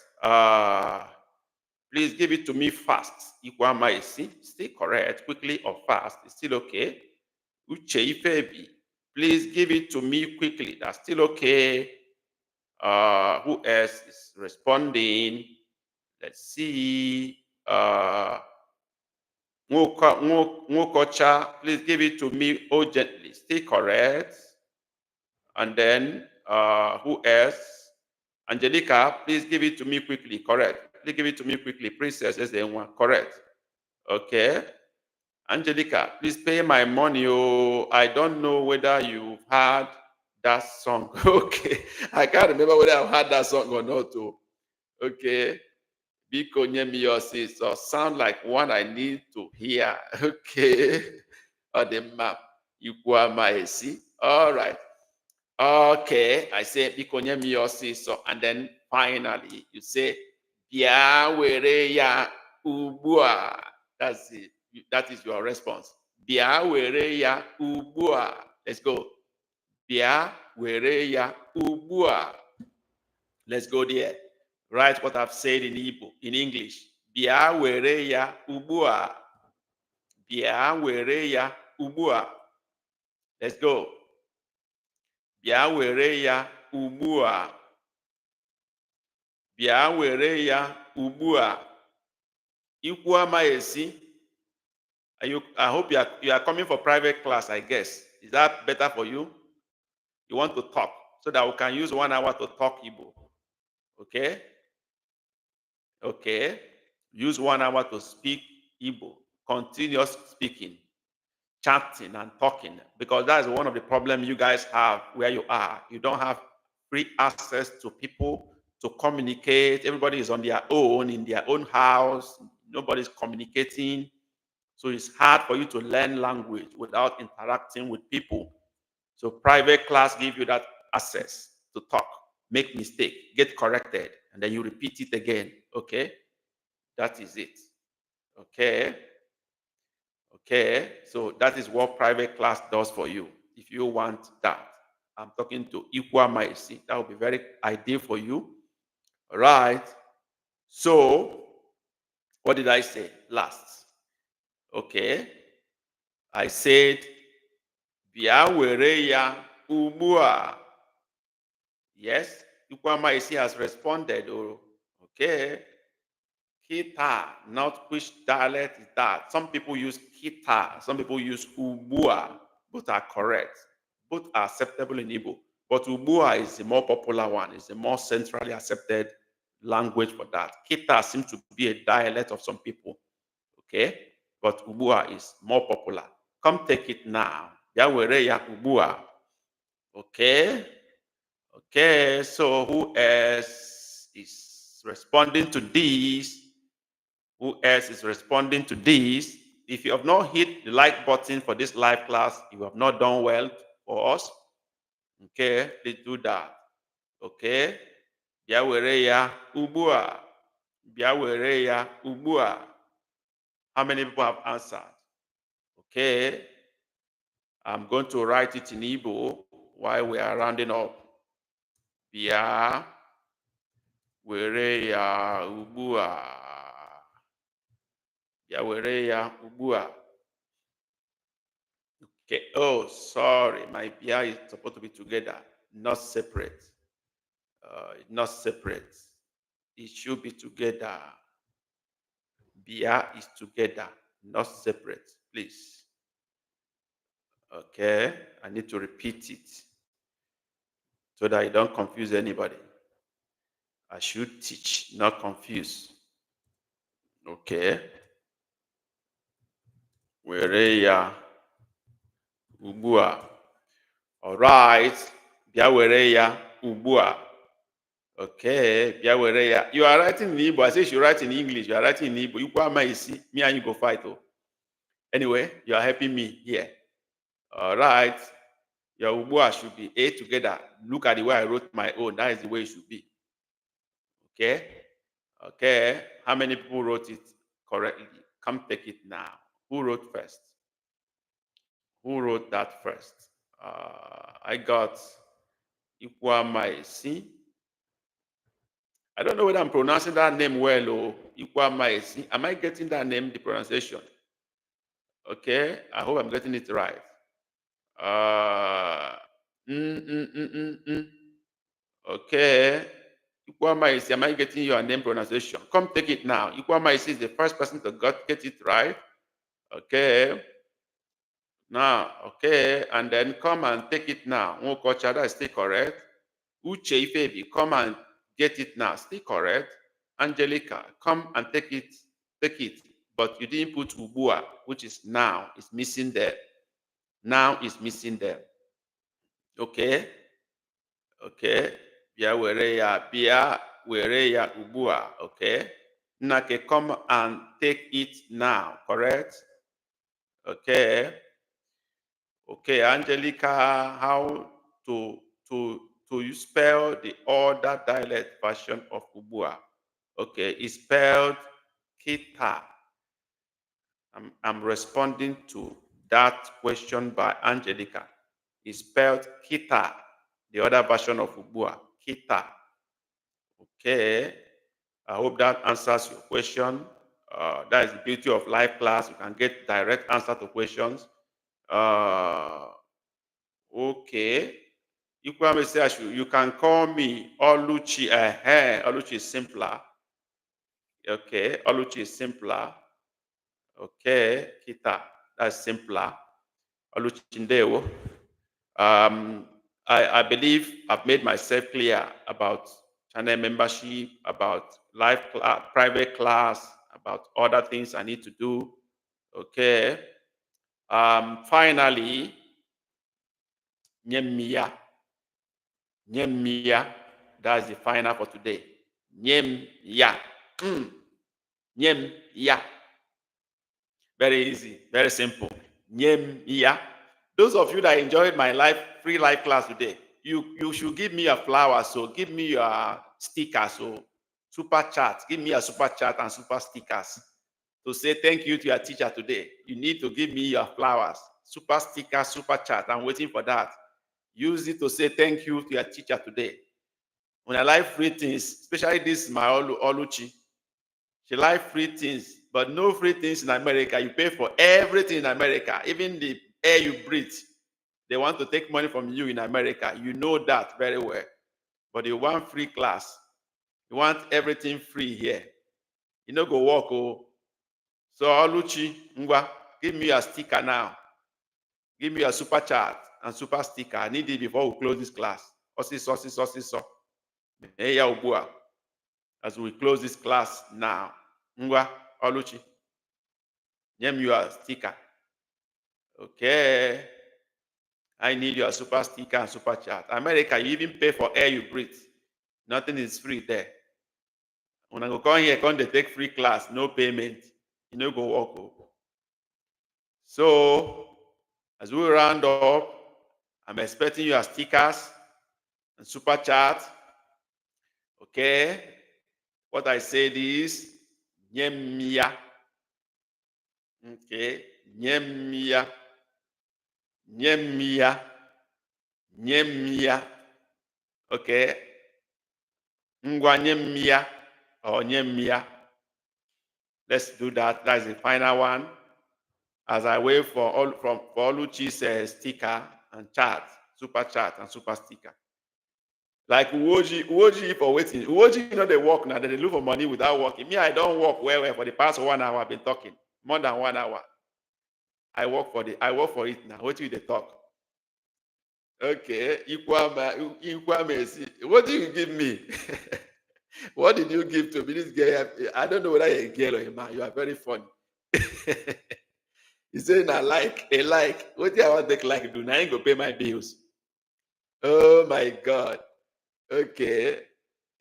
Please give it to me fast. Still correct. Quickly or fast. It's still okay. Uche Ifebi. Please give it to me quickly. That's still okay. Who else is responding? Let's see. Nwokocha, please give it to me urgently. Still correct. And then who else? Angelica, please give it to me quickly. Correct. Please give it to me quickly. Princess SN1. Correct. Okay. Angelica, please pay my money. Oh, I don't know whether you've heard that song. Okay. I can't remember whether I've heard that song or not. Oh. Okay. Biko Nyemiyosi. So sound like one I need to hear. Okay. On the map. All right. Okay, I say biko nye mi osiso, and then finally you say bia were ya ubua. That's it. That is your response. Bia were ya ubua. Let's go. Bia were ya ubua. Let's go there. Write what I've said in Igbo, in English. Bia were ya ubua. Bia were ya ubua. Let's go. Bịa were ya ugbu a. Bịa were ya ugbu a. Ikwu amaghị esi. I hope you are coming for private class, I guess. Is that better for you? You want to talk so that we can use 1 hour to talk Igbo. Okay? Okay. Use 1 hour to speak Igbo. Continuous speaking, chatting and talking, because that's one of the problems you guys have where you are. You don't have free access to people to communicate. Everybody is on their own, in their own house. Nobody's communicating. So it's hard for you to learn language without interacting with people. So private class give you that access to talk, make mistake, get corrected, and then you repeat it again. Okay, that is it. Okay, okay. So that is what private class does for you. If you want that, I'm talking to equal myc. That would be very ideal for you. All right. So what did I say last? Okay, I said bịa were ya ugbu a. Yes, Ikwamaisi has responded. Oh, okay. Kita, not which dialect is that. Some people use kita, some people use ubua. Both are correct. Both are acceptable in Igbo. But ubua is the more popular one. It's the more centrally accepted language for that. Kita seems to be a dialect of some people. Okay? But ubua is more popular. Come take it now. Ya were ya ubua. Okay? Okay, so who else is responding to this? Who else is responding to this? If you have not hit the like button for this live class, you have not done well for us. Okay, please do that. Okay. Bịa were ya ugbu a. Bịa were ya ugbu a. How many people have answered? Okay. I'm going to write it in Igbo while we are rounding up. Bịa were ya ugbu a. Bịa were ya ugbu a. Okay. Oh, sorry. My bia is supposed to be together, not separate. Not separate. It should be together. Bia is together, not separate. Please. Okay. I need to repeat it so that I don't confuse anybody. I should teach, not confuse. Okay. Were ya ugbu a. All right. Bia were ya ugbu a. Okay, bịa were ya. You are writing in Igbo. I say you should write in English. You are writing in Igbo. You go me and you go fight. Oh. Anyway, you are helping me here. All right. Your Ubua should be A together. Look at the way I wrote my own. That is the way it should be. Okay. Okay. How many people wrote it correctly? Come take it now. Who wrote first? Who wrote that first? I got Ikwamaisi. I don't know whether I'm pronouncing that name well or Ikwamaisi. Am I getting that name, the pronunciation? Okay, I hope I'm getting it right. Okay. Ikwamaisi, am I getting your name pronunciation? Come take it now. Ikwamaisi is the first person to get it right. Okay. Now, okay, and then come and take it now. Nwokochada is still correct. Uche Ifebi, come and get it now. Still correct. Angelica, come and take it. Take it. But you didn't put Ubua, which is now. It's missing there. Now is missing there. Okay. Okay. Bia were ya Ubua. Okay. Nake, come and take it now. Correct. Okay. Okay, Angelica, how to you spell the other dialect version of Ubua? Okay, it's spelled Kita. I'm responding to that question by Angelica. It's spelled Kita, the other version of Ubua, Kita. Okay, I hope that answers your question. That is the beauty of live class. You can get direct answer to questions. Okay. You can call me Oluchi. Oluchi is simpler. Okay, Oluchi is simpler. Okay, Kita, that's simpler. Oluchi Ndewo. I believe I've made myself clear about channel membership, about live class, private class, about other things I need to do. Okay. Finally, Nyemia. Nyemia. That's the final for today. Nyem ya. Nyem ya. Very easy, very simple. Nyem ya. Those of you that enjoyed my free live class today, you should give me a flower. So give me your stickers. So super chat. Give me a super chat and super stickers to say thank you to your teacher today. You need to give me your flowers, super sticker, super chat. I'm waiting for that. Use it to say thank you to your teacher today. When I like free things, especially this my Oluchi, she like free things, but no free things in America. You pay for everything in America, even the air you breathe. They want to take money from you in America. You know that very well. But you want free class. You want everything free here. You know, go walk. Oh. So, Oluchi, Ngwa, give me a sticker now. Give me a super chat and super sticker. I need it before we close this class. So. As we close this class now. Ngwa, Oluchi, name you a sticker. Okay. I need your super sticker and super chat. America, you even pay for air you breathe. Nothing is free there. When I go come here, come they take free class, no payment. You know, go walk. So, as we round up, I'm expecting your stickers and super chat. Okay. What I said is Nyemia. Okay. Nyemia. Nyemia. Nyemia. Okay. Ngwa nyemia or nyemia. Let's do that. That's the final one. As I wait for Oluchi's sticker and chat, super chat and super sticker. Like Uwoji for waiting. Uwoji, you know they work now. They look for money without working. Me, I don't work well for the past 1 hour. I've been talking more than 1 hour. I work for it now. What do they talk? Okay, what do you give me? What did you give to me? This guy, I don't know whether you're a girl or a man. You are very funny. He's saying a like. What do I want to take like do? Now I ain't go pay my bills. Oh my God. Okay.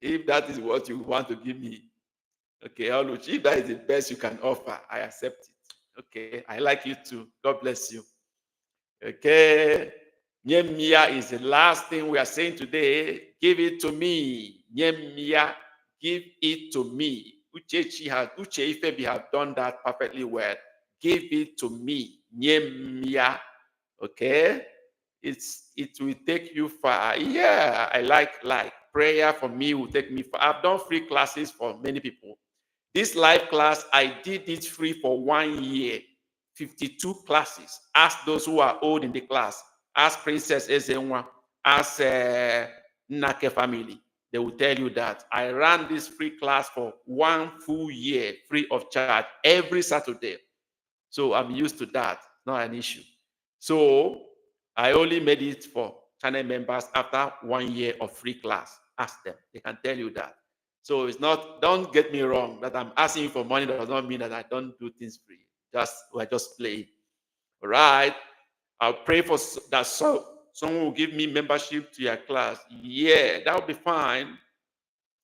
If that is what you want to give me, okay, Oluchi, if that is the best you can offer, I accept it. Okay. I like you too. God bless you. Okay. Nyemia is the last thing we are saying today. Give it to me. Nyemia, give it to me. Uche Ifebi have done that perfectly well. Give it to me. Nyemia. Okay. It will take you far. Yeah, I like prayer for me will take me far. I've done free classes for many people. This live class, I did it free for 1 year. 52 classes. Ask those who are old in the class. Ask Princess Ezenwa. Ask Nake family. They will tell you that I ran this free class for 1 full year, free of charge, every Saturday. So I'm used to that. Not an issue. So I only made it for channel members after 1 year of free class. Ask them. They can tell you that. So it's not, don't get me wrong, that I'm asking you for money does not mean that I don't do things free. We're just playing. All right. I'll pray for that someone will give me membership to your class. Yeah, that'll be fine.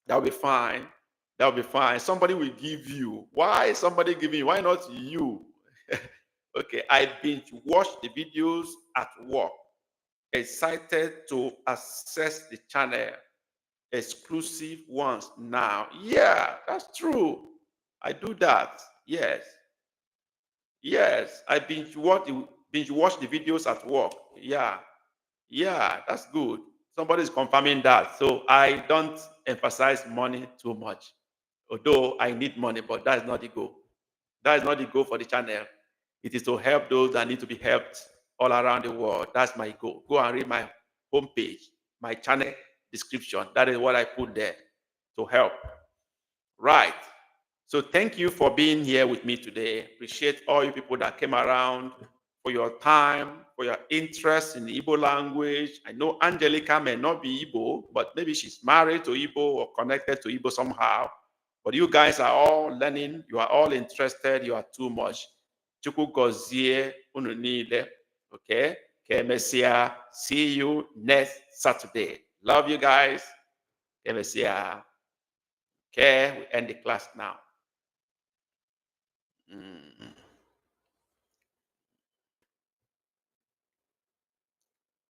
That'll be fine. That'll be fine. Somebody will give you. Why somebody giving you? Why not you? Okay, I binge watch the videos at work. Excited to access the channel. Exclusive ones now. Yeah, that's true. I do that. Yes. Yes, I binge watch the videos at work. Yeah. Yeah, that's good. Somebody's confirming that. So I don't emphasize money too much. Although I need money, but that is not the goal. That is not the goal for the channel. It is to help those that need to be helped all around the world. That's my goal. Go and read my homepage, my channel description. That is what I put there to help. Right. So thank you for being here with me today. Appreciate all you people that came around, for your time, for your interest in the Igbo language. I know Angelica may not be Igbo, but maybe she's married to Igbo or connected to Igbo somehow. But you guys are all learning. You are all interested. You are too much. Chukwu gozie unu niile. Okay? Kemesia. See you next Saturday. Love you guys. Kemesia. Okay, we end the class now.